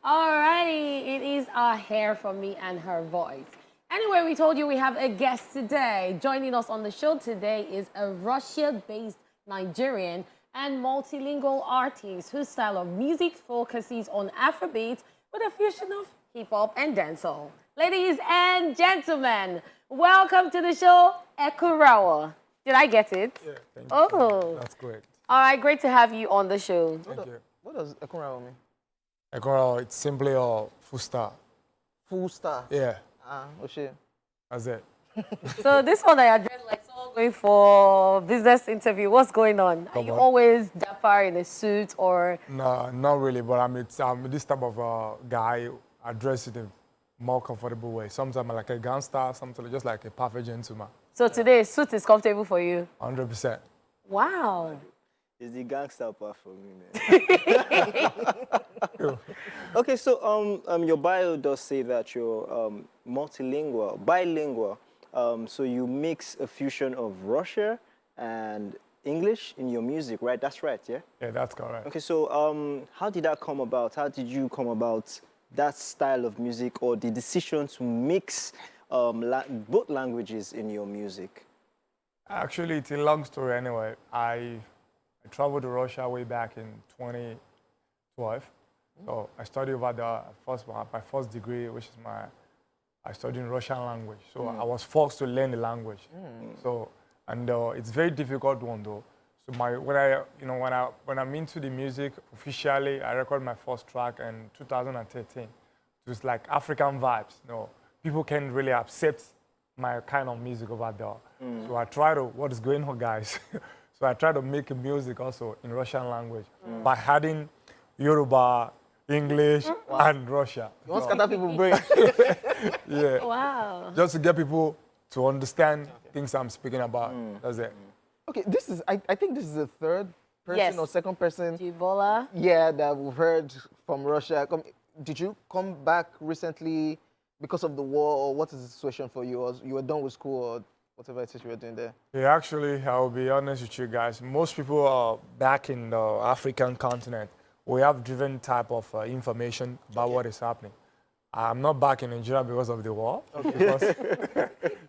Alrighty, it is our hair from me and her voice. Anyway, we told you we have a guest today. Joining us on the show today is a Russia-based Nigerian and multilingual artist whose style of music focuses on Afrobeat with a fusion of hip-hop and dancehall. Ladies and gentlemen, welcome to the show, EKUNRAWO. Did I get it? Yeah, thank you. Oh. That's great. All right, great to have you on the show. Thank you. What does EKUNRAWO mean? EKUNRAWO, it's simply a full star. Full star. Yeah, Oh shit. that's it. So this one I addressed like someone going for business interview. What's going on? Are you always dapper in a suit or? No, not really, but I'm this type of guy. I dress in a more comfortable way. Sometimes I'm like a gangster, sometimes just like a perfect gentleman. So today, suit is comfortable for you? 100%. Wow. Is the gangster part for me, man. Okay, so your bio does say that you're multilingual, bilingual. So you mix a fusion of Russia and English in your music, right? That's right, yeah? Yeah, that's correct. Okay, so how did that come about? How did you come about that style of music or the decision to mix both languages in your music? Actually, it's a long story anyway. I traveled to Russia way back in 2012. So I studied over there, my first degree, which is I studied in Russian language. So I was forced to learn the language. So, and it's a very difficult one though. So when I'm into the music officially, I recorded my first track in 2013. It was like African vibes. People can't really accept my kind of music over there. So I try to, what is going on, guys? So I try to make music also in Russian language by adding Yoruba, English, and Russia. You want to scatter people's brain? Yeah. Wow. Just to get people to understand things I'm speaking about. That's it. Okay, this is, I think this is the third person Yes. or second person, Ebola. yeah, that we've heard from Russia. Did you come back recently because of the war, or what is the situation for you? Or you were done with school, or whatever it is you were doing there? Yeah, actually, I'll be honest with you guys. Most people are back in the African continent. We have different type of information about what is happening. I'm not back in Nigeria because of the war. Because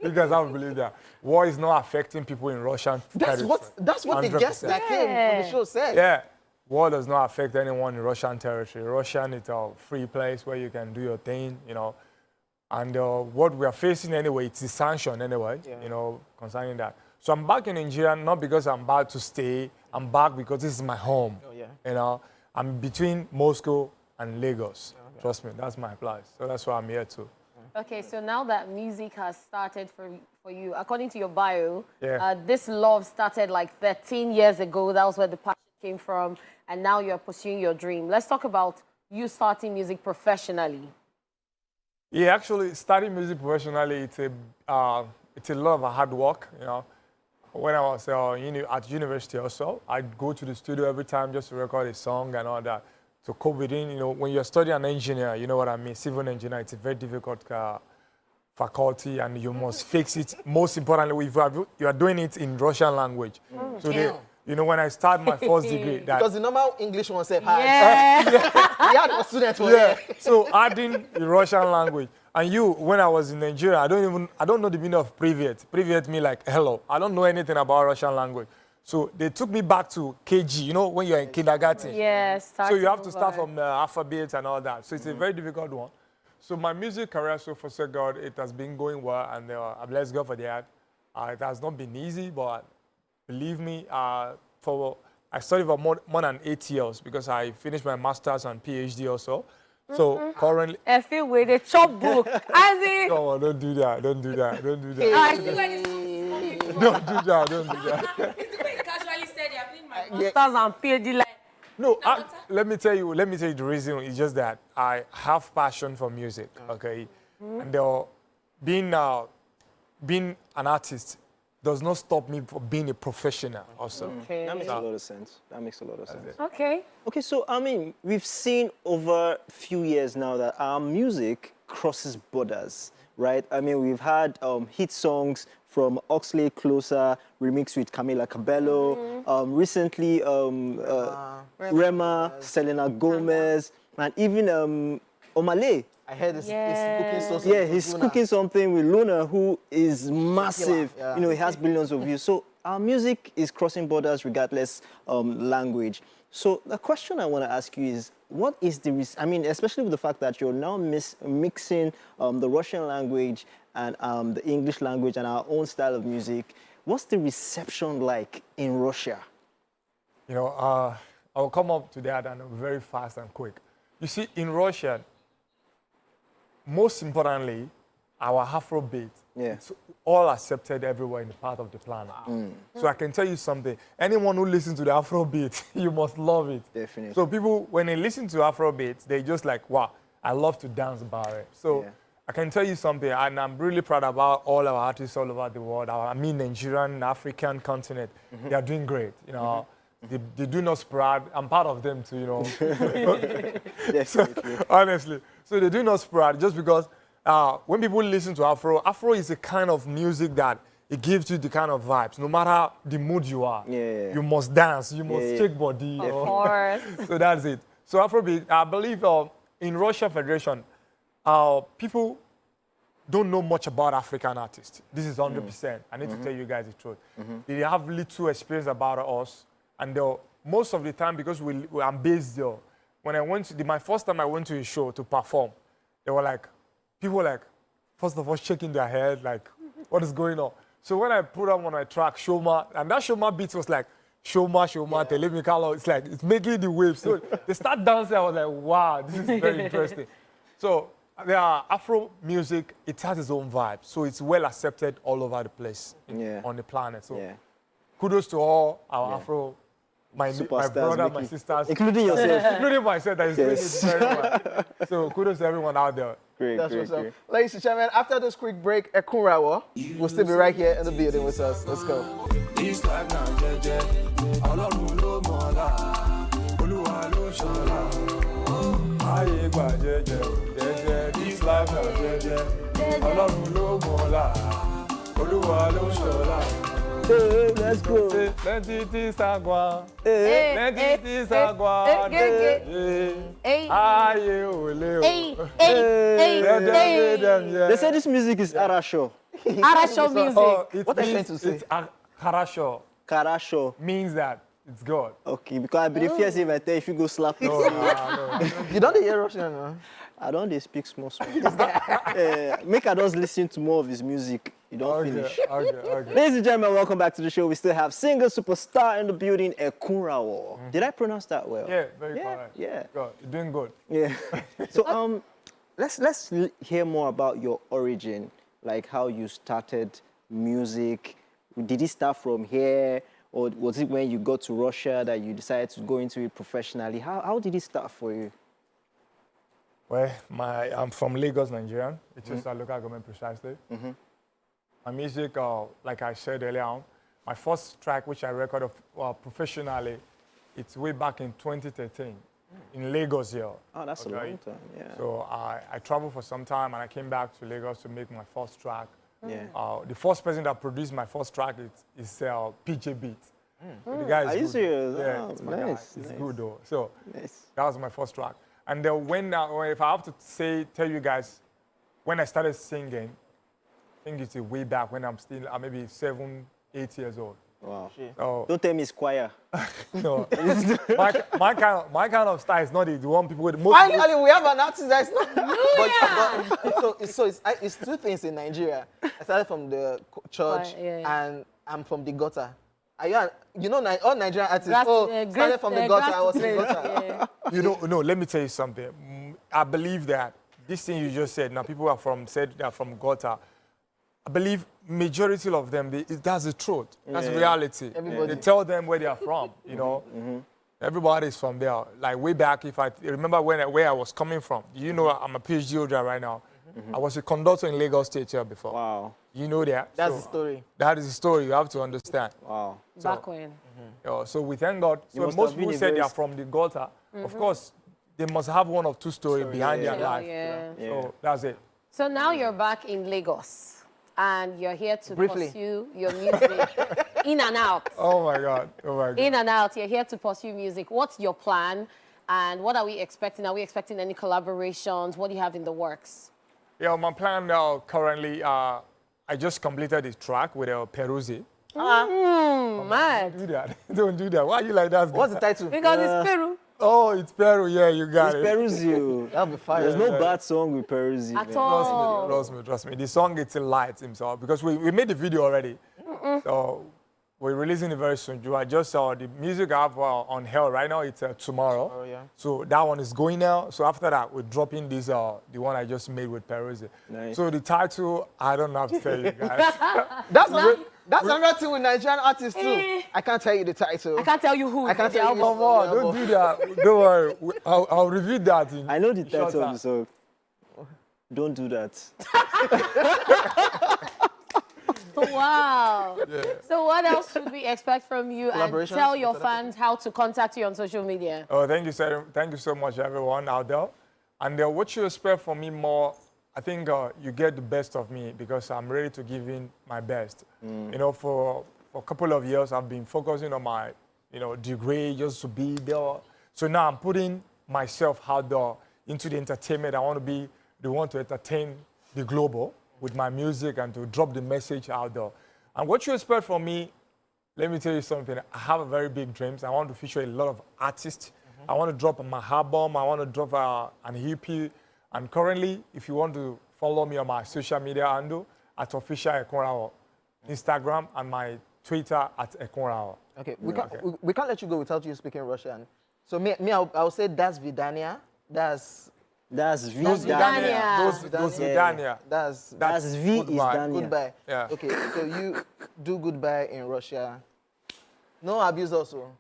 you guys have to believe that war is not affecting people in Russian territory. That's what the guest that came on the show said. Yeah, war does not affect anyone in Russian territory. Russian is a free place where you can do your thing, And what we are facing anyway, it's a sanction anyway, concerning that. So I'm back in Nigeria not because I'm about to stay. I'm back because this is my home. I'm between Moscow and Lagos. Trust me, that's my place. So that's why I'm here too. Okay, so now that music has started for you, according to your bio, Yeah. this love started like 13 years ago. That was where the passion came from, and now you're pursuing your dream. Let's talk about you starting music professionally. Yeah, actually, studying music professionally, it's a lot of hard work, When I was at university also, I'd go to the studio every time just to record a song and all that. To cope with it, when you're studying an engineer, you know what I mean, civil engineer, it's a very difficult faculty and you must fix it. Most importantly, if you are doing it in Russian language. So when I start my first degree, Because the normal English one said, Yeah. he had a student for so adding the Russian language. And when I was in Nigeria, I don't know the meaning of privet. Privet means like hello. I don't know anything about Russian language. So they took me back to KG, when you're in kindergarten. Yes. So you have to start from the alphabet and all that. So it's a very difficult one. So my music career, so for God, it has been going well, and I bless God for that. It has not been easy, but believe me, I studied for more than 8 years because I finished my master's and PhD also. So currently, I feel with a chop book. As in, no, don't do that. Don't do that. Don't do that. I see where this is coming from. Don't do that. Don't do that. It's the way you casually said I'm doing my master's and PhD. Like, No, let me tell you the reason is just that I have passion for music, okay? And being an artist does not stop me from being a professional also. okay. That makes a lot of sense. Okay. Okay, so we've seen over a few years now that our music crosses borders, right? We've had hit songs from Oxley Closer, remixed with Camila Cabello. Recently, Rema, Selena Gomez, and even Omale. I heard he's Yeah. cooking something. Yeah, with he's Luna. cooking something with Luna, who is massive. Yeah. You know, he has billions of views. So our music is crossing borders regardless language. So the question I want to ask you is, what is the, I mean, especially with the fact that you're now mixing the Russian language and the English language and our own style of music, what's the reception like in Russia? You know, I'll come up to that and very fast and quick. You see, in Russia, most importantly, our Afrobeat, it's all accepted everywhere in the part of the planet. So I can tell you something. Anyone who listens to the Afrobeat, you must love it. Definitely. So people, when they listen to Afrobeat, they just like, wow, I love to dance about it. So I can tell you something, and I'm really proud about all our artists all over the world. I mean, Nigerian, African continent, they are doing great. You know, they do not spread. I'm part of them too, you know. Definitely. Honestly. So they do not spread just because when people listen to Afro is a kind of music that it gives you the kind of vibes. No matter the mood you are, you must dance, you must shake body. Of course. So that's it. So Afrobeat, I believe in Russia Federation, people don't know much about African artists. This is 100%. I need to tell you guys the truth. They have little experience about us. And most of the time, because I'm based there, when I went to my first time I went to a show to perform, they were like, people were like, first of all, shaking their head, like, what is going on? So when I put up on my track, Shoma, and that Shoma beat was like, Shoma, Telemikalo, it's like, it's making the waves. So they start dancing, I was like, wow, this is very interesting. So there are Afro music, it has its own vibe. So it's well accepted all over the place on the planet. So kudos to all our Afro, my brother, my sisters. Including yourself. Including myself, that is doing it very well. So kudos to everyone out there. Great, That's great, what's up. great. Ladies and gentlemen, after this quick break, EKUNRAWO will still be right here in the building with us. Let's go. This life now, jeje. Ọlọ́run ló mọ̀ọ́lá, Olúwa ló ṣọlá. Ayé gbà jẹ́jẹ́, jẹ́jẹ́, this life na jẹ́jẹ́. Ọlọ́run ló mọ̀ọ́lá, Olúwa ló ṣọlá. Hey, let's go. Plenty things are gone. Hey, Plenty things are gone. Ayé ò lè o. They say this music is Arasho. Arasho music. What are you trying to say? It's Karasho. Karasho. Means that it's God. Okay, because I believe fears if I tell you if you go slap me. No. You don't hear Russian, no? I don't they speak small. Make I just listen to more of his music. You don't finish. Okay. Ladies and gentlemen, welcome back to the show. We still have singer superstar in the building, EKUNRAWO. Did I pronounce that well? Yeah, very correct. Yeah. God, you're doing good. Yeah. So let's hear more about your origin, like how you started music. Did it start from here, or was it when you got to Russia that you decided to go into it professionally? How did it start for you? Well, I'm from Lagos, Nigerian. It's just a local government precisely. My music, like I said earlier on, my first track, which I recorded professionally, it's way back in 2013 in Lagos here. Oh, that's a long time, yeah. So I traveled for some time and I came back to Lagos to make my first track. Yeah. The first person that produced my first track is PJ Beat. The guy is Are you good. serious? Yeah, Oh, it's my guy. nice, It's nice. good though. So Nice. that was my first track. And then if I have to tell you guys, when I started singing, I think it's way back when I'm still maybe 7, 8 years old. Wow. So, Don't tell me it's choir. no, my kind of style is not the one people with most. Finally, we have an artist that's not. It's two things in Nigeria. I started from the church, and I'm from the gutter. All Nigerian artists. Started from the gutter. I was in the gutter. No, let me tell you something. I believe that this thing you just said, now people said they're from gutter. I believe majority of them, that's the truth. That's reality. Everybody. They tell them where they are from, you know. Everybody's from there. Like way back, if I remember where I was coming from. You know, I'm a PhD holder right now. I was a conductor in Lagos State here before. Wow. You know that. That's the story. That is the story. You have to understand. Wow. Back when. So we thank God. So must most have been people a say very they are from the gutter. Of course, they must have one or two stories behind their life. Yeah. So that's it. So now you're back in Lagos, and you're here to Briefly. pursue your music in and out. Oh my God. In and out. You're here to pursue music. What's your plan? And what are we expecting? Are we expecting any collaborations? What do you have in the works? Yeah, my plan now currently, I just completed this track with Peruzzi. Mad. Don't do that. Don't do that. Why are you like that? What's the title? Because it's Peru. Oh, it's Peru. Yeah, you got it. Peruzzi. That'll be fire. There's no bad song with Peruzzi. At man. all. Trust me. The song, it's a light himself because we made the video already. So we're releasing it very soon. I just saw the music I have on Hell right now. It's tomorrow. Oh, yeah. So that one is going now. So after that, we're dropping this, the one I just made with Peruzzi. Nice. So the title, I don't have to tell you guys. That's another thing with Nigerian artists too. I can't tell you the title. I can't tell you who. I can't tell you. Come on, don't do that. Don't worry. I'll reveal that. I know the short title time. of the song. Don't do that. Wow. Yeah. So what else should we expect from you? And Collaborations? tell your fans how to contact you on social media. Oh, thank you so much, everyone out there. And what you expect from me more, I think you get the best of me because I'm ready to give in my best. You know, for a couple of years, I've been focusing on my, degree just to be there. So now I'm putting myself out there into the entertainment. I want to be the one to entertain the global with my music and to drop the message out there. And what you expect from me, let me tell you something. I have a very big dreams. I want to feature a lot of artists. I want to drop my album. I want to drop an EP. And currently, if you want to follow me on my social media handle, at official EKUNRAWO, Instagram, and my Twitter at EKUNRAWO. Okay, we can't let you go without you speaking Russian. So I'll say das vidania. That's Vidania. Those Vidania. That's V is goodbye. Dania. goodbye. Yeah. Okay, so you do goodbye in Russia. No abuse also.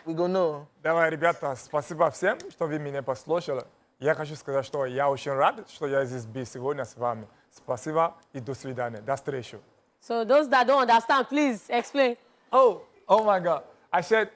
We go no. Давай, ребята, спасибо всем, что вы меня послушали. Я хочу сказать, что я очень рад, что я здесь был сегодня с вами. Спасибо и до свидания. До встречи. So those that don't understand, please explain. Oh my God. I said,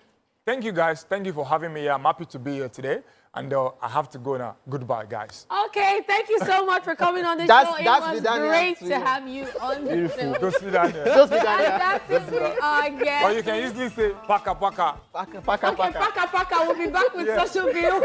thank you guys. Thank you for having me here. I'm happy to be here today. And I have to go now. Goodbye, guys. Okay, thank you so much for coming on the That's- show. It that's was Vidania great to to you. have you on the show. До свидания. Just And vidania. that's it with our guest. Or you can easily say, paka, paka. Paka, paka, Okay, paka. paka. We'll be back with social view.